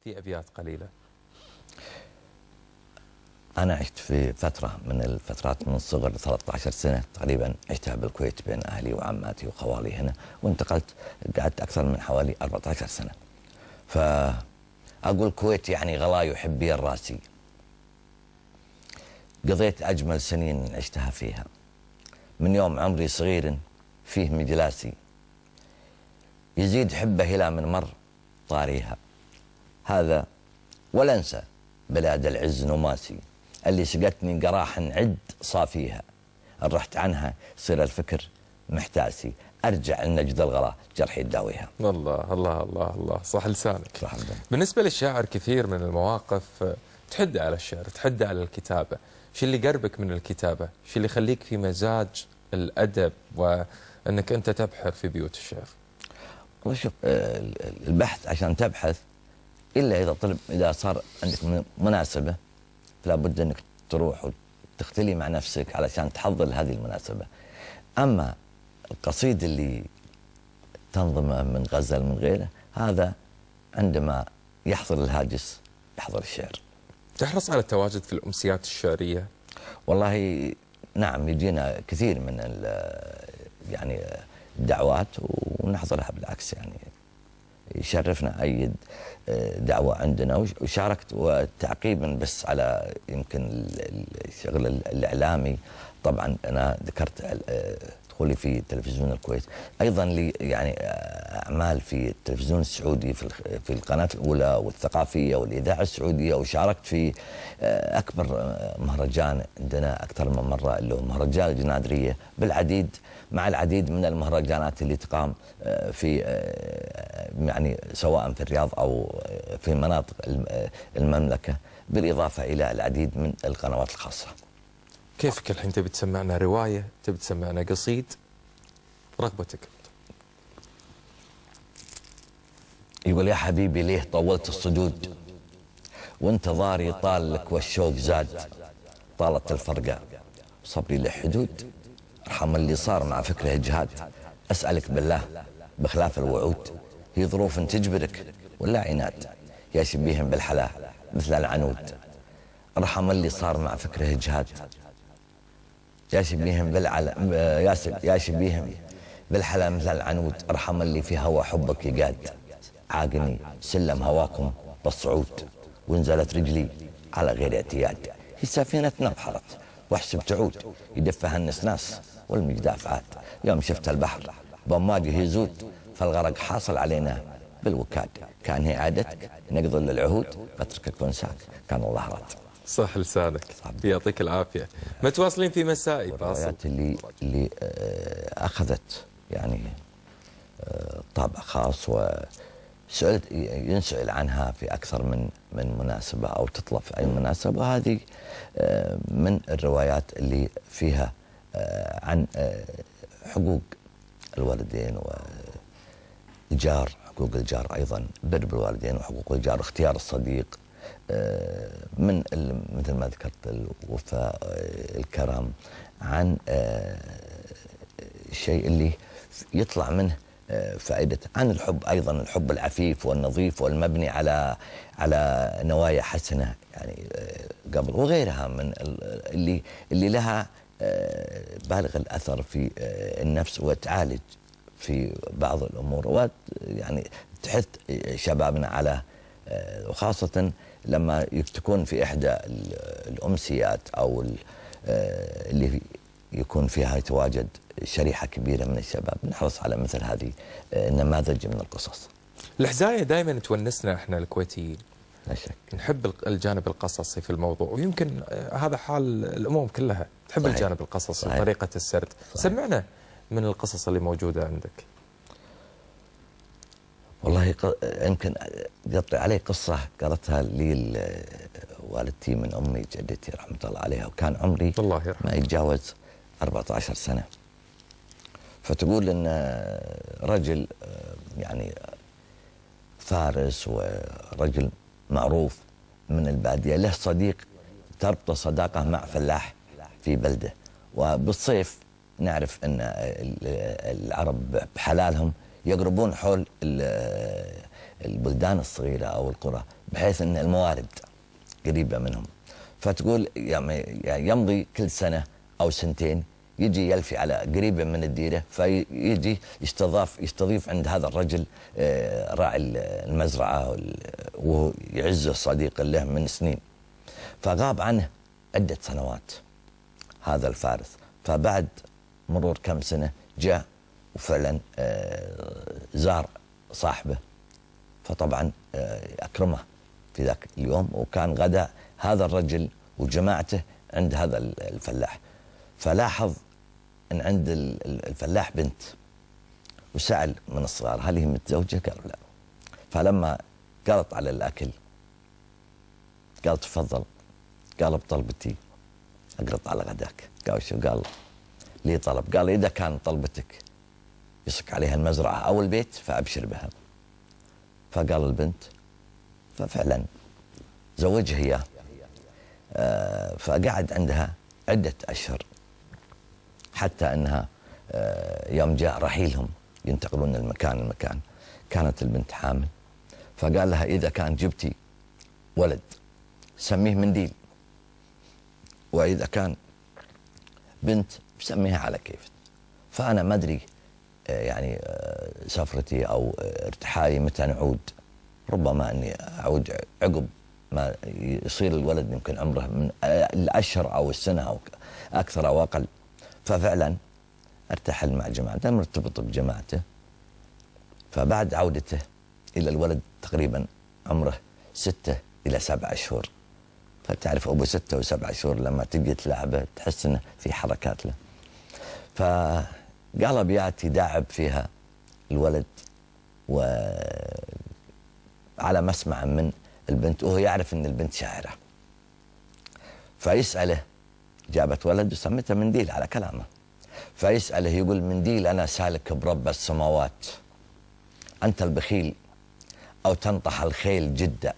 في أبيات قليلة. أنا عشت في فترة من الفترات من الصغر 13 سنة تقريبا عشتها بالكويت بين أهلي وعماتي وخوالي هنا، وانتقلت قعدت أكثر من حوالي 14 سنة. فأقول الكويت يعني غلاي وحبي الراسي. قضيت أجمل سنين عشتها فيها، من يوم عمري صغير فيه مجلاسي، يزيد حبه إلى من مر طاريها. هذا ولا أنسى بلاد العز نماسي، اللي سقتني قراح عد صافيها. ان رحت عنها يصير الفكر محتاسي، ارجع النجد الغلا جرحي يداويها. الله الله الله الله، صح لسانك. صح. بالنسبة للشاعر كثير من المواقف تحد على الشعر، تحد على الكتابة. شو اللي قربك من الكتابة؟ شو اللي يخليك في مزاج الأدب وأنك أنت تبحر في بيوت الشعر؟ والله شوف، البحث عشان تبحث إلا إذا صار عندك مناسبة فلا بد أنك تروح وتختلي مع نفسك علشان تحضر لهذه المناسبة. أما القصيدة اللي تنظمه من غزل من غيره، هذا عندما يحضر الهاجس يحضر الشعر. تحرص على التواجد في الأمسيات الشعرية؟ والله نعم، يجينا كثير من يعني الدعوات ونحضرها، بالعكس يعني يشرفنا أي دعوة عندنا. وشاركت وتعقيبا بس على يمكن الشغل الإعلامي. طبعا أنا ذكرت دخولي في تلفزيون الكويت، أيضا لي يعني أعمال في التلفزيون السعودي في القناة الأولى والثقافية والإذاعة السعودية، وشاركت في أكبر مهرجان عندنا أكثر من مرة اللي هو مهرجان الجنادرية، مع العديد من المهرجانات اللي تقام في يعني سواء في الرياض أو في مناطق المملكة، بالإضافة إلى العديد من القنوات الخاصة. كيفك الحين تبي تسمعنا رواية، تبي تسمعنا قصيد، رغبتك؟ يقول يا حبيبي ليه طولت الصدود وانتظاري طال لك والشوق زاد، طالت الفرقة صبري له حدود، ارحم اللي صار مع فكره جهاد. أسألك بالله بخلاف الوعود، هي ظروف تجبرك ولا عناد؟ يا شبيهم بالحلا مثل العنود، ارحم اللي صار مع فكره جهاد. يا شبيهم بالحلا مثل العنود، ارحم اللي في هوى حبك يقاد. عاقني سلم هواكم بالصعود، وانزلت رجلي على غير اعتياد. هي سفينتنا بحرت واحسب تعود، يدفها النسناس والمجداف عاد. يوم شفت البحر بمواجه يزود، فالغرق حاصل علينا بالوكاد. كان هي عادتك نقضي للعهود، فتركك وانساك كان الله راد. صح لسانك، يعطيك العافية. متواصلين في مسائي فاصل. اللي أخذت يعني طابع خاص، وسئلت ينسأل عنها في أكثر من مناسبة أو تطلب في أي مناسبة، وهذه من الروايات اللي فيها عن حقوق الوالدين والجار، حقوق الجار أيضا، بر بالوالدين وحقوق الجار واختيار الصديق، من مثل ما ذكرت الوفاء، الكرم، عن الشيء اللي يطلع منه فائدة، عن الحب أيضا، الحب العفيف والنظيف والمبني على نوايا حسنة يعني قبل، وغيرها من اللي لها بالغ الأثر في النفس وتعالج في بعض الأمور، ويعني تحث شبابنا على، وخاصة لما تكون في إحدى الأمسيات أو اللي يكون فيها يتواجد شريحة كبيرة من الشباب، نحرص على مثل هذه النماذج من القصص. الحزاية دائما تونسنا احنا الكويتيين، لا شك، نحب الجانب القصصي في الموضوع، ويمكن هذا حال الأمم كلها تحب. صحيح. الجانب القصصي وطريقة السرد. صحيح. سمعنا من القصص اللي موجودة عندك. والله يمكن يطري علي قصة قرأتها لي والدتي من أمي جدتي رحمة الله عليها، وكان عمري الله يرحمه ما يتجاوز 14 سنة. فتقول إن رجل يعني فارس ورجل معروف من البادية له صديق تربط صداقة مع فلاح في بلده، وبالصيف نعرف أن العرب بحلالهم يقربون حول البلدان الصغيرة أو القرى، بحيث أن الموارد قريبة منهم. فتقول يعني يمضي كل سنة أو سنتين يجي يلفي على قريبة من الديرة، فيجي يستضيف عند هذا الرجل راعي المزرعة، وهو يعزه صديق له من سنين. فغاب عنه عدة سنوات هذا الفارس، فبعد مرور كم سنة جاء وفعلا زار صاحبه، فطبعا أكرمه في ذاك اليوم، وكان غدا هذا الرجل وجماعته عند هذا الفلاح. فلاحظ أن عند الفلاح بنت، وسأل من الصغار هل هي متزوجة؟ قالوا لا. فلما قالت على الأكل قال تفضل، قال بطلبتي أقرط على غداك. قال شو؟ قال لي طلب. قال إذا كان طلبتك يصك عليها المزرعة أو البيت فأبشر بها. فقال البنت، ففعلا زوجها إياه. فقعد عندها عدة أشهر، حتى أنها يوم جاء رحيلهم ينتقلون من المكان لمكان كانت البنت حامل. فقال لها إذا كان جبتي ولد سميه منديل، وإذا كان بنت سميها على كيفك. فأنا ما أدري يعني سفرتي أو ارتحالي متى نعود، ربما أني أعود عقب ما يصير الولد يمكن عمره من الأشهر أو السنة أو أكثر أو أقل. ففعلا ارتحل مع جماعته، مرتبط بجماعته. فبعد عودته إلى الولد تقريبا عمره 6 إلى 7 أشهر. فتعرف أبو 6 و7 أشهر لما تجي تلعبه تحس إنه في حركات له. فقال بياتي داعب فيها الولد، وعلى مسمع من البنت، وهو يعرف إن البنت شاعرة. فيسأله، جابت ولد وسمته منديل على كلامه. فيسأله يقول منديل أنا سالك برب السماوات، أنت البخيل أو تنطح الخيل جدا،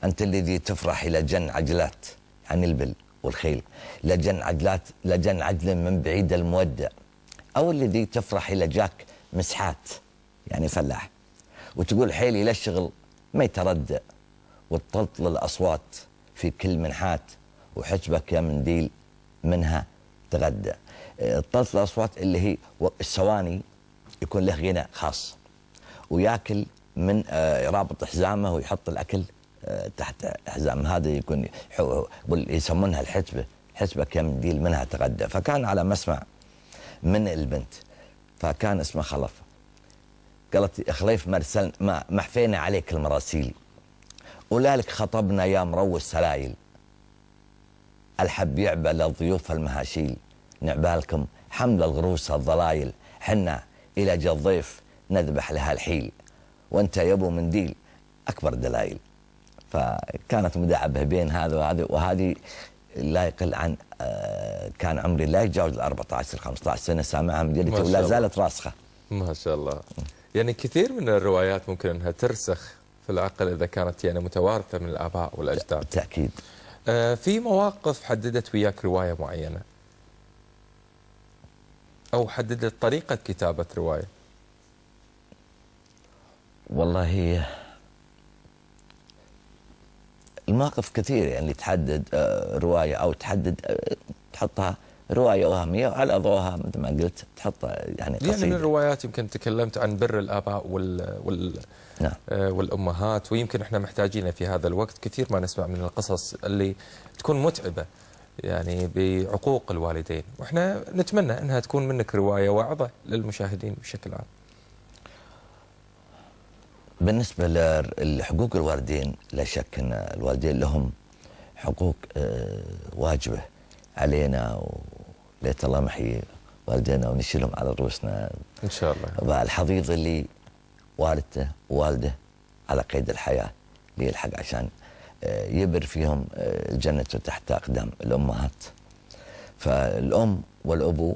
أنت الذي تفرح إلى جن عجلات، يعني البل والخيل، لجن عجلات لجن عجل من بعيد المودع، أو الذي تفرح إلى جاك مسحات، يعني فلاح، وتقول حيلي للشغل ما يتردى، وتطلطل الأصوات في كل منحات، وحجبك يا منديل منها تغدى. تطلطل الأصوات اللي هي السواني يكون له غناء خاص، وياكل من رابط حزامه ويحط الأكل تحت حزام، هذا يكون يسمونها الحسبة، حسبك يا منديل منها تغدى. فكان على مسمع من البنت، فكان اسمه خلف. قالت خليف مرسل ما محفينا عليك المراسيل، ولذلك خطبنا يا مروي السلايل، الحب يعبى للضيوف المهاشيل، نعبالكم حمل الغروس الضلايل، حنا إلى جا الضيف نذبح لها الحيل، وانت يا ابو منديل أكبر دلايل. فكانت مداعبة بين هذا وهذا، وهذه لا يقل عن كان عمري لا يتجاوز 14 15 سنة سامعها من جدتي، ولا زالت راسخة. ما شاء الله. يعني كثير من الروايات ممكن أنها ترسخ في العقل إذا كانت يعني متوارثة من الآباء والأجداد. بالتأكيد. في مواقف حددت وياك رواية معينة، أو حددت طريقة كتابة رواية؟ والله المواقف كثير يعني تحدد رواية، أو تحطها رواية وهمية، وعلى ضوءها مثل ما قلت تحطها يعني قصيدة. يعني من الروايات يمكن تكلمت عن بر الآباء نعم. والأمهات، ويمكن احنا محتاجين في هذا الوقت كثير ما نسمع من القصص اللي تكون متعبة يعني بعقوق الوالدين، واحنا نتمنى انها تكون منك رواية واعظة للمشاهدين بشكل عام. بالنسبة لحقوق الوالدين، لا شك أن الوالدين لهم حقوق واجبة علينا، وليت الله محيي والدينا ونشيلهم على رؤوسنا إن شاء الله. الحضيض اللي والدته ووالده على قيد الحياة ليلحق عشان يبر فيهم الجنة تحت أقدام الأمهات. فالأم والأبو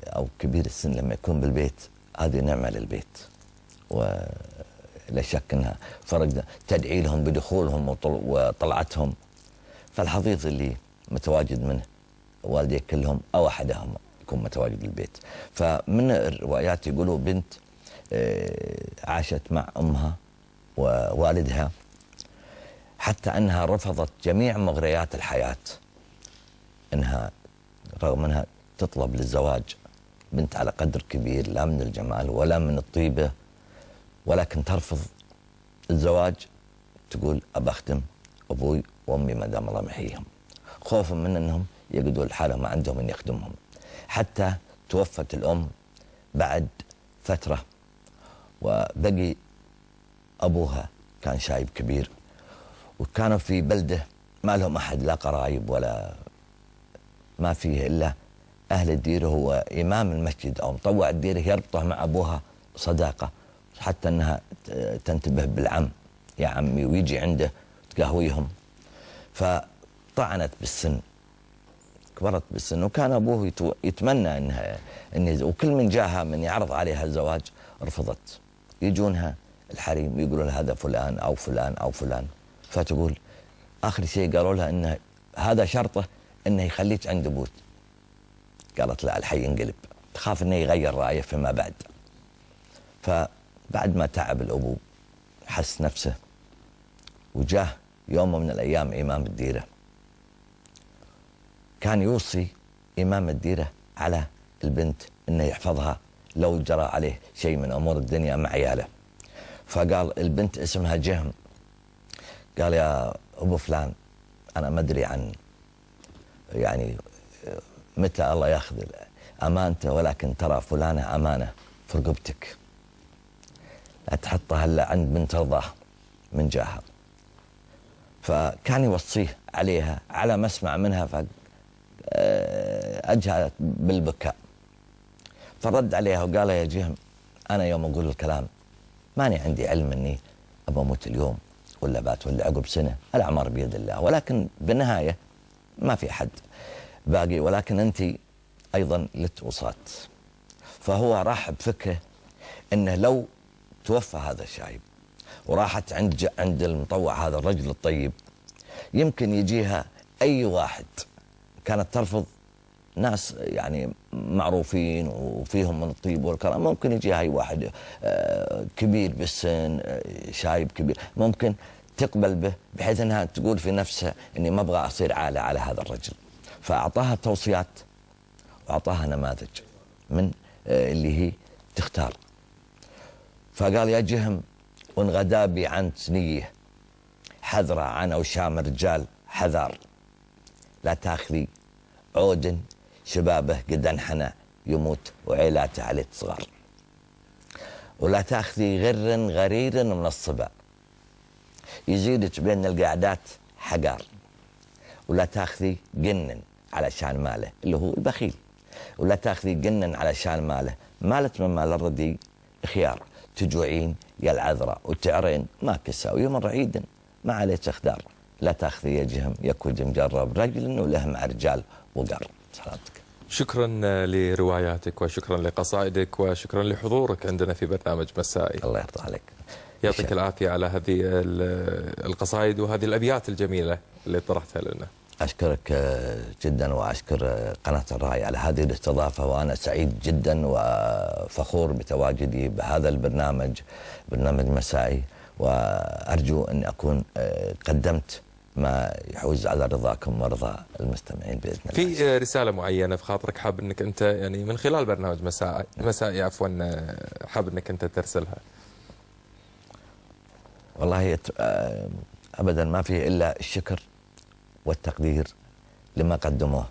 أو كبير السن لما يكون بالبيت هذه نعمة للبيت، ولا شك أنها فرق تدعي لهم بدخولهم وطلعتهم. فالحضيض اللي متواجد منه والديك كلهم أو أحدهم يكون متواجد بالبيت. فمن الروايات يقولوا بنت عاشت مع أمها ووالدها، حتى أنها رفضت جميع مغريات الحياة، أنها رغم أنها تطلب للزواج بنت على قدر كبير، لا من الجمال ولا من الطيبة، ولكن ترفض الزواج. تقول أبى أخدم أبوي وأمي ما دام الله محييهم، خوفا من أنهم يقعدوا لحالهم ما عندهم من يخدمهم. حتى توفت الأم بعد فترة، وبقي أبوها كان شايب كبير، وكانوا في بلدة ما لهم أحد، لا قرايب ولا ما فيه إلا أهل الديرة. هو إمام المسجد أو مطوع الديرة، يربطه مع أبوها صداقة، حتى أنها تنتبه بالعم يا عمي، ويجي عنده تقهويهم. فطعنت بالسن، كبرت بالسن، وكان أبوه يتمنى أنها وكل من جاها من يعرض عليها الزواج رفضت. يجونها الحريم يقولوا لها هذا فلان أو فلان أو فلان، فتقول آخر شيء قالوا لها أن هذا شرطه أنه يخليك عند أبوك. قالت لا، الحي ينقلب، تخاف أنه يغير رأيه فيما بعد. فبعد ما تعب الأبو حس نفسه، وجاه يوم من الأيام إمام الديرة، كان يوصي إمام الديرة على البنت أنه يحفظها لو جرى عليه شيء من أمور الدنيا مع عياله. فقال البنت اسمها جهم، قال يا أبو فلان أنا ما أدري عن يعني متى الله ياخذ أمانته، ولكن ترى فلانة أمانة في رقبتك، لا تحطها إلا عند من ترضاه من جاهها. فكان يوصيه عليها، على ما اسمع منها فأجهلت بالبكاء. فرد عليها وقال يا جهم أنا يوم أقول الكلام ماني عندي علم أني أبى أموت اليوم ولا بات ولا عقب سنة، الأعمار بيد الله، ولكن بالنهاية ما في حد باقي، ولكن أنت أيضا لك وصاة. فهو راح بفكره أنه لو توفى هذا الشايب وراحت عند المطوع هذا الرجل الطيب، يمكن يجيها أي واحد. كانت ترفض ناس يعني معروفين وفيهم من الطيب والكرم، ممكن يجيها أي واحد كبير بالسن، شايب كبير، ممكن تقبل به، بحيث أنها تقول في نفسها أني ما أبغى أصير عالة على هذا الرجل. فأعطاها توصيات وأعطاها نماذج من اللي هي تختار. فقال يا جهم وإن غدا بي عن سنيه، حذرة عن أوشام رجال حذار، لا تاخذي عود شبابه قد انحنى يموت وعيلاته عليه صغار، ولا تاخذي غر غرير من الصبا يزيدك بين القعدات حقار، ولا تاخذي جنن علشان ماله اللي هو البخيل، ولا تاخذي جنن علشان ماله، مالت من مال الردي خيار، تجوعين يا العذراء وتعرين ما كسا، ويوم رعيد ما عليك اخدار، لا تاخذي يا جهم يكوج مجرب رجل وله مع رجال وقر. سلامتك. شكرا لرواياتك وشكرا لقصائدك وشكرا لحضورك عندنا في برنامج مسائي. الله يرضى عليك. يعطيك العافية على هذه القصائد وهذه الأبيات الجميلة اللي طرحتها لنا. أشكرك جدا، وأشكر قناة الراي على هذه الاستضافة، وأنا سعيد جدا وفخور بتواجدي بهذا البرنامج، برنامج مسائي، وأرجو أن أكون قدمت ما يحوز على رضاكم ورضا المستمعين بإذن الله. في رسالة معينة في خاطرك حاب أنك أنت يعني من خلال برنامج مسائي حاب أنك أنت ترسلها؟ والله أبدا ما فيه إلا الشكر والتقدير لما قدموه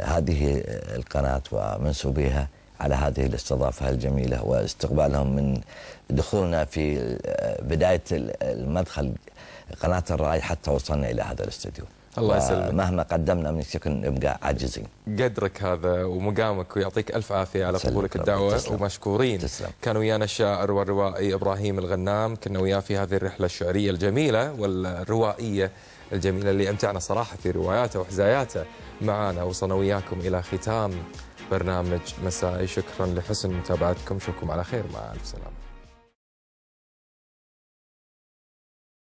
هذه القناة ومنسوبيها على هذه الاستضافة الجميلة، واستقبالهم من دخولنا في بداية المدخل قناة الرأي حتى وصلنا إلى هذا الاستوديو. الله يسلمك. مهما قدمنا من شكر نبقى عاجزين. قدرك هذا ومقامك، ويعطيك ألف عافية على قبولك الدعوة. تسلم. ومشكورين. تسلم. كان ويانا الشاعر والروائي إبراهيم الغنام، كنا وياه في هذه الرحلة الشعرية الجميلة والروائية الجميلة اللي أمتعنا صراحة في رواياته وحزاياته معنا. وصلنا وياكم إلى ختام برنامج مسائي. شكرا لحسن متابعتكم، اشوفكم على خير، مع ألف سلامة.